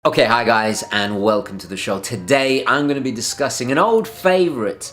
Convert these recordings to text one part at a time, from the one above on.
Okay, hi guys, and welcome to the show. Today I'm going to be discussing an old favorite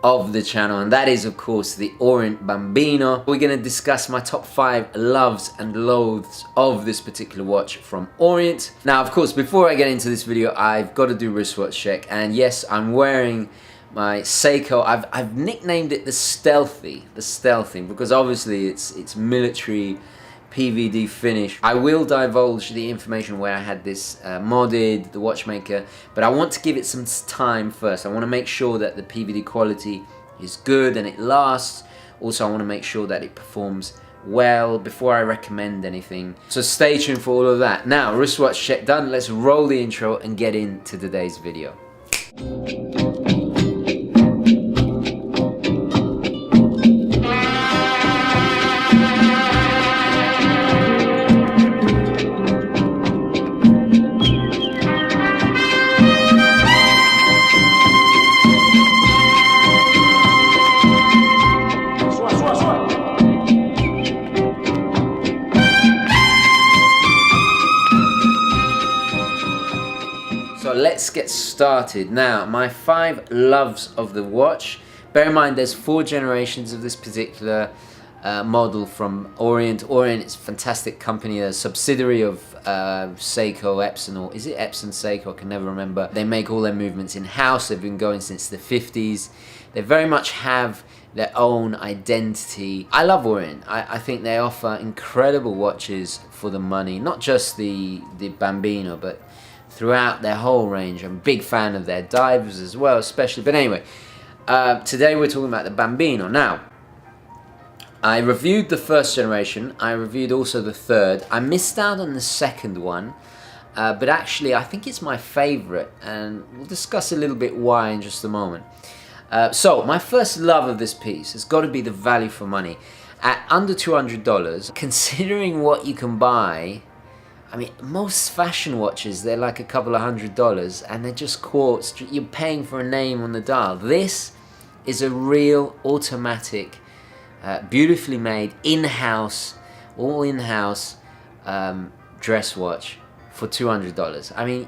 of the channel, and that is of course the Orient Bambino. We're going to discuss my top 5 loves and loathes of this particular watch from Orient. Now of course, before I get into this video, I've got to do wristwatch check, and yes, I'm wearing my Seiko. I've nicknamed it the Stealthy, because obviously it's military PVD finish. I will divulge the information where I had this modded, the watchmaker, but I want to give it some time first. I want to make sure that the PVD quality is good and it lasts. Also, I want to make sure that it performs well before I recommend anything. So stay tuned for all of that. Now, wristwatch check done. Let's roll the intro and get into today's video. So let's get started. Now, my 5 loves of the watch. Bear in mind there's 4 generations of this particular model from Orient. Orient is a fantastic company, a subsidiary of Seiko, Epson, or is it Epson Seiko? I can never remember. They make all their movements in-house. They've been going since the 50s. They very much have their own identity. I love Orient. I think they offer incredible watches for the money. Not just the Bambino, but throughout their whole range. I'm a big fan of their divers as well, especially. But anyway, today we're talking about the Bambino. Now, I reviewed the first generation. I reviewed also the third. I missed out on the second one, but actually I think it's my favorite, and we'll discuss a little bit why in just a moment. So my first love of this piece has got to be the value for money. At under $200, considering what you can buy, I mean, most fashion watches, they're like a couple of $100, and they're just quartz. You're paying for a name on the dial. This is a real automatic, beautifully made, in-house, all in-house dress watch for $200. I mean,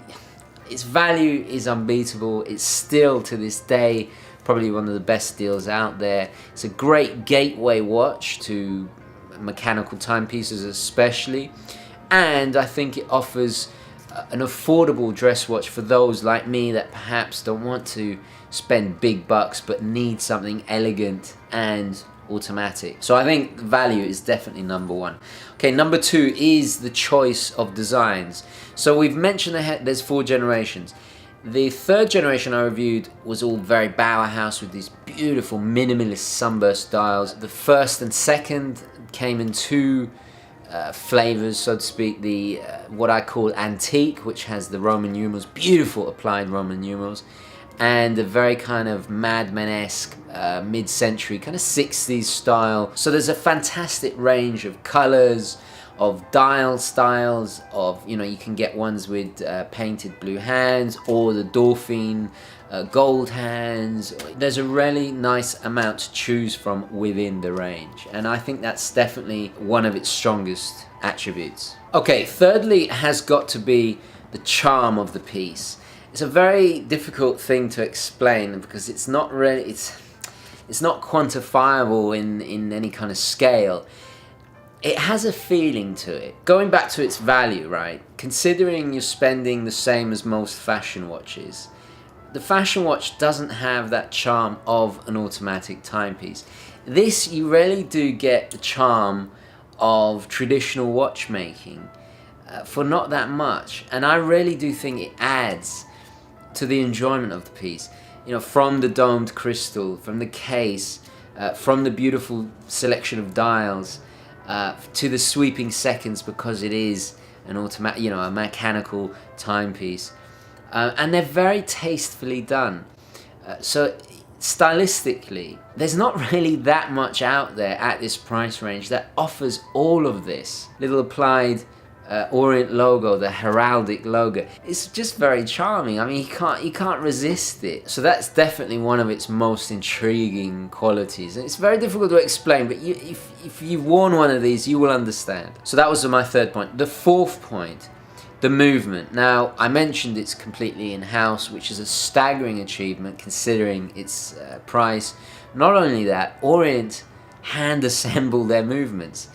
its value is unbeatable. It's still, to this day, probably one of the best deals out there. It's a great gateway watch to mechanical timepieces especially. And I think it offers an affordable dress watch for those like me that perhaps don't want to spend big bucks but need something elegant and automatic. So I think value is definitely number 1. Okay, number 2 is the choice of designs. So we've mentioned there's 4 generations. The third generation I reviewed was all very Bauhaus with these beautiful minimalist sunburst dials. The first and second came in 2 flavors, so to speak. The what I call antique, which has the Roman numerals, beautiful applied Roman numerals, and the very kind of Mad Men-esque mid-century kind of 60s style. So there's a fantastic range of colors, of dial styles, of, you know, you can get ones with painted blue hands or the Dauphine gold hands. There's a really nice amount to choose from within the range, and I think that's definitely one of its strongest attributes. Okay, thirdly has got to be the charm of the piece. It's a very difficult thing to explain because it's not really, it's not quantifiable in any kind of scale. It has a feeling to it. Going back to its value, right? Considering you're spending the same as most fashion watches, the fashion watch doesn't have that charm of an automatic timepiece. This, you really do get the charm of traditional watchmaking for not that much. And I really do think it adds to the enjoyment of the piece. You know, from the domed crystal, from the case, from the beautiful selection of dials, to the sweeping seconds, because it is an automatic, you know, a mechanical timepiece. And they're very tastefully done. So stylistically, there's not really that much out there at this price range that offers all of this. Little applied Orient logo, the heraldic logo. It's just very charming. I mean, you can't resist it. So that's definitely one of its most intriguing qualities. And it's very difficult to explain, but if you've worn one of these, you will understand. So that was my third point. The fourth point The movement. Now, I mentioned it's completely in-house, which is a staggering achievement considering its price. Not only that, Orient hand-assemble their movements,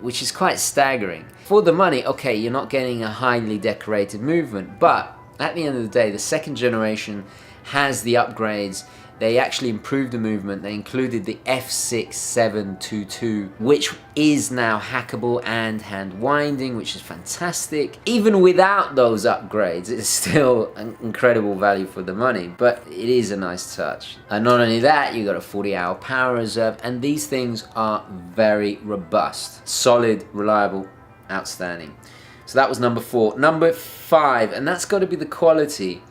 which is quite staggering. For the money, okay, you're not getting a highly decorated movement, but at the end of the day, the second generation has the upgrades. They actually improved the movement. They included the F6722, which is now hackable and hand winding, which is fantastic. Even without those upgrades, it's still an incredible value for the money, but it is a nice touch. And not only that, you got a 40-hour power reserve, and these things are very robust, solid, reliable, outstanding. So that was number 4. Number 5, and that's got to be the quality.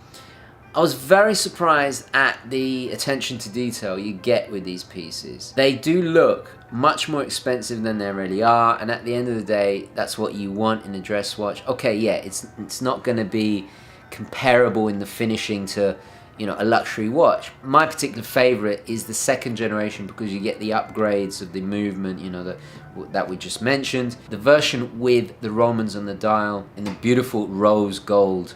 I was very surprised at the attention to detail you get with these pieces. They do look much more expensive than they really are, and at the end of the day, that's what you want in a dress watch. Okay, yeah, it's not going to be comparable in the finishing to, you know, a luxury watch. My particular favorite is the second generation because you get the upgrades of the movement, you know, that we just mentioned. The version with the Romans on the dial in the beautiful rose gold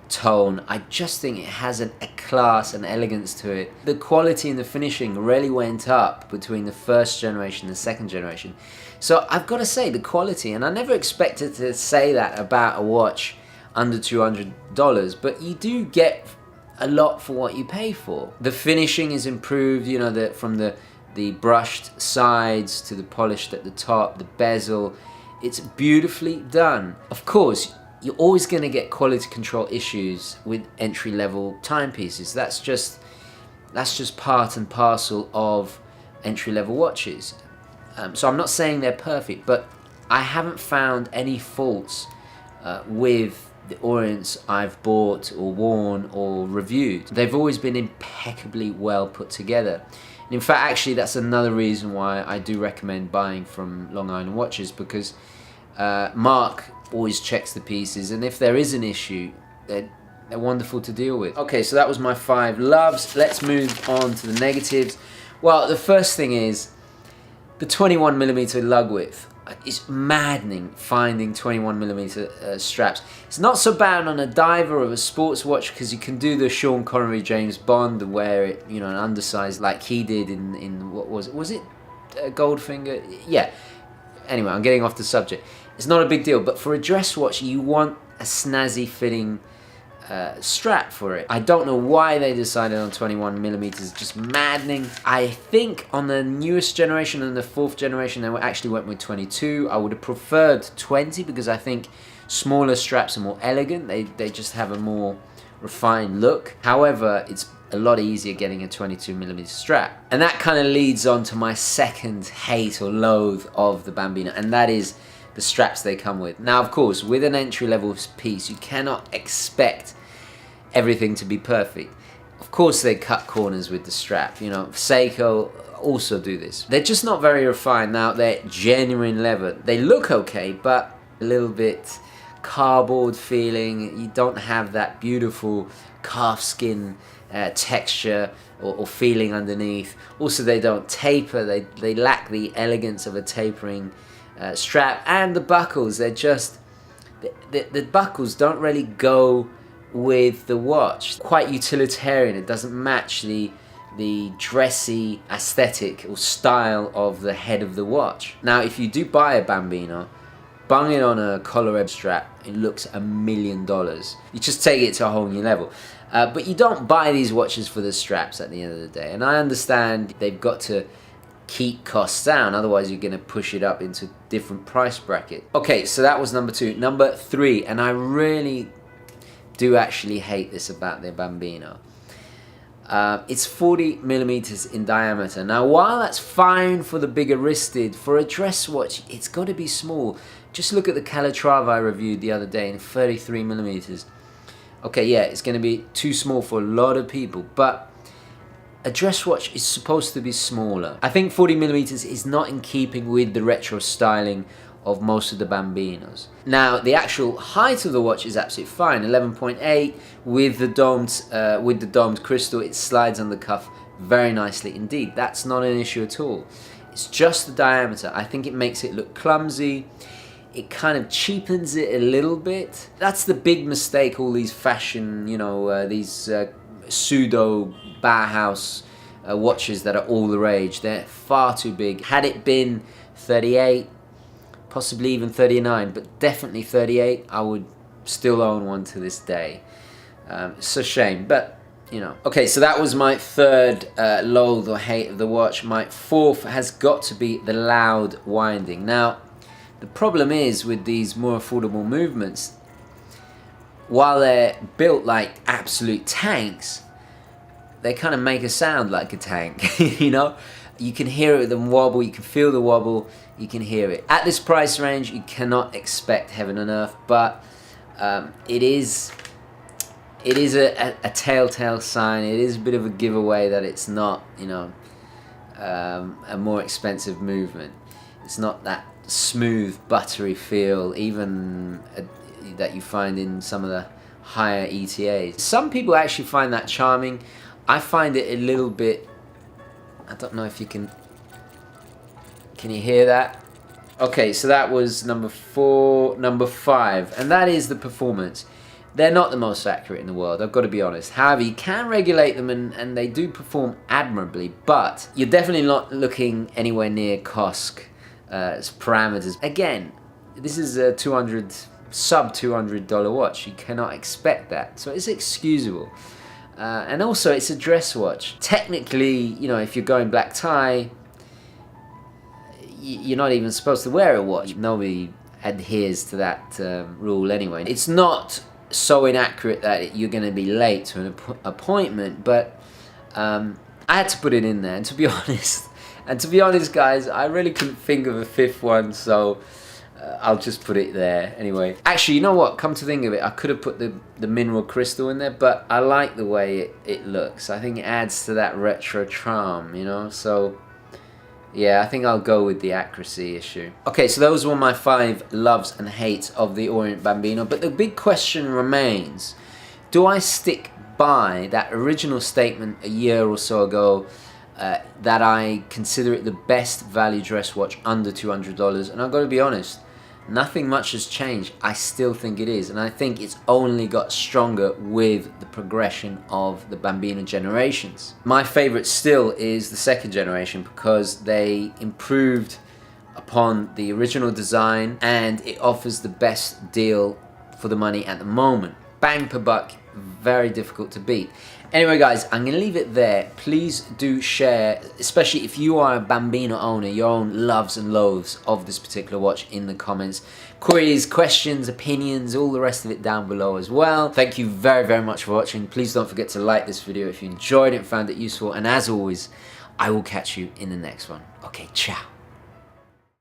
tone, I just think it has a class and elegance to it. The quality and the finishing really went up between the first generation and the second generation. So I've got to say the quality, and I never expected to say that about a watch under $200, but you do get a lot for what you pay for. The finishing is improved, you know, from the brushed sides to the polished at the top, the bezel. It's beautifully done. Of course, you're always going to get quality control issues with entry-level timepieces. That's just part and parcel of entry-level watches. So I'm not saying they're perfect, but I haven't found any faults with the Orients I've bought or worn or reviewed. They've always been impeccably well put together. And in fact, actually, that's another reason why I do recommend buying from Long Island Watches, because Mark always checks the pieces, and if there is an issue, they're wonderful to deal with. Okay, so that was my 5 loves. Let's move on to the negatives. Well, the first thing is the 21mm lug width. It's maddening finding 21mm straps. It's not so bad on a diver or a sports watch because you can do the Sean Connery James Bond, wear it, you know, an undersized like he did in what was it Goldfinger? Yeah. Anyway, I'm getting off the subject. It's not a big deal, but for a dress watch, you want a snazzy fitting strap for it. I don't know why they decided on 21mm. It's just maddening. I think on the newest generation and the 4th generation, they actually went with 22. I would have preferred 20 because I think smaller straps are more elegant. They just have a more refined look. However, it's a lot easier getting a 22mm strap. And that kind of leads on to my second hate or loathe of the Bambino, and that is the straps they come with. Now, of course, with an entry-level piece, you cannot expect everything to be perfect. Of course, they cut corners with the strap. You know, Seiko also do this. They're just not very refined. Now, they're genuine leather. They look okay, but a little bit cardboard feeling. You don't have that beautiful calf skin texture or feeling underneath. Also, they don't taper. They lack the elegance of a tapering strap, and the buckles, they're just the buckles don't really go with the watch. Quite utilitarian. It doesn't match the dressy aesthetic or style of the head of the watch. Now, if you do buy a Bambino, bung it on a collar strap, it looks $1 million. You just take it to a whole new level. But you don't buy these watches for the straps at the end of the day. And I understand they've got to keep costs down, otherwise you're going to push it up into different price bracket. Okay, so that was number 2. Number 3, and I really do actually hate this about the Bambino. It's 40mm in diameter. Now, while that's fine for the bigger wristed, for a dress watch, it's got to be small. Just look at the Calatrava I reviewed the other day in 33mm. Okay, yeah, it's going to be too small for a lot of people, but a dress watch is supposed to be smaller. I think 40mm is not in keeping with the retro styling of most of the Bambinos. Now, the actual height of the watch is absolutely fine, 11.8 with the domed crystal. It slides on the cuff very nicely indeed. That's not an issue at all. It's just the diameter. I think it makes it look clumsy. it kind of cheapens it a little bit. That's the big mistake all these fashion, you know, these pseudo Bauhaus watches that are all the rage. They're far too big. Had it been 38, possibly even 39, but definitely 38, I would still own one to this day. It's a shame, but you know. Okay, so that was my third loathe or hate of the watch. My fourth has got to be the loud winding. Now, the problem is with these more affordable movements, while they're built like absolute tanks, they kind of make a sound like a tank, you know? You can hear them wobble, you can feel the wobble, you can hear it. At this price range, you cannot expect heaven and earth, but it is a telltale sign. It is a bit of a giveaway that it's not, you know, a more expensive movement. It's not that smooth, buttery feel, even that you find in some of the higher ETAs. Some people actually find that charming. I find it a little bit, I don't know if you can you hear that? Okay, so that was number 4. Number 5, and that is the performance. They're not the most accurate in the world, I've got to be honest. However, you can regulate them and they do perform admirably, but you're definitely not looking anywhere near COSC parameters. Again, this is a sub $200 watch. You cannot expect that, so it's excusable. And also, it's a dress watch. Technically, you know, if you're going black tie, you're not even supposed to wear a watch. Nobody adheres to that rule anyway. It's not so inaccurate that you're going to be late to an appointment, but I had to put it in there. And to be honest, guys, I really couldn't think of a fifth one, so I'll just put it there anyway. Actually, you know what? Come to think of it, I could have put the mineral crystal in there, but I like the way it looks. I think it adds to that retro charm, you know? So, yeah, I think I'll go with the accuracy issue. Okay, so those were my 5 loves and hates of the Orient Bambino, but the big question remains, do I stick by that original statement a year or so ago that I consider it the best value dress watch under $200? And I've got to be honest, nothing much has changed. I still think it is, and I think it's only got stronger with the progression of the Bambino generations. My favorite still is the second generation because they improved upon the original design and it offers the best deal for the money at the moment. Bang per buck, very difficult to beat. Anyway guys, I'm going to leave it there. Please do share, especially if you are a Bambino owner, your own loves and loathes of this particular watch in the comments. Queries, questions, opinions, all the rest of it down below as well. Thank you very, very much for watching. Please don't forget to like this video if you enjoyed it and found it useful. And as always, I will catch you in the next one. Okay, ciao.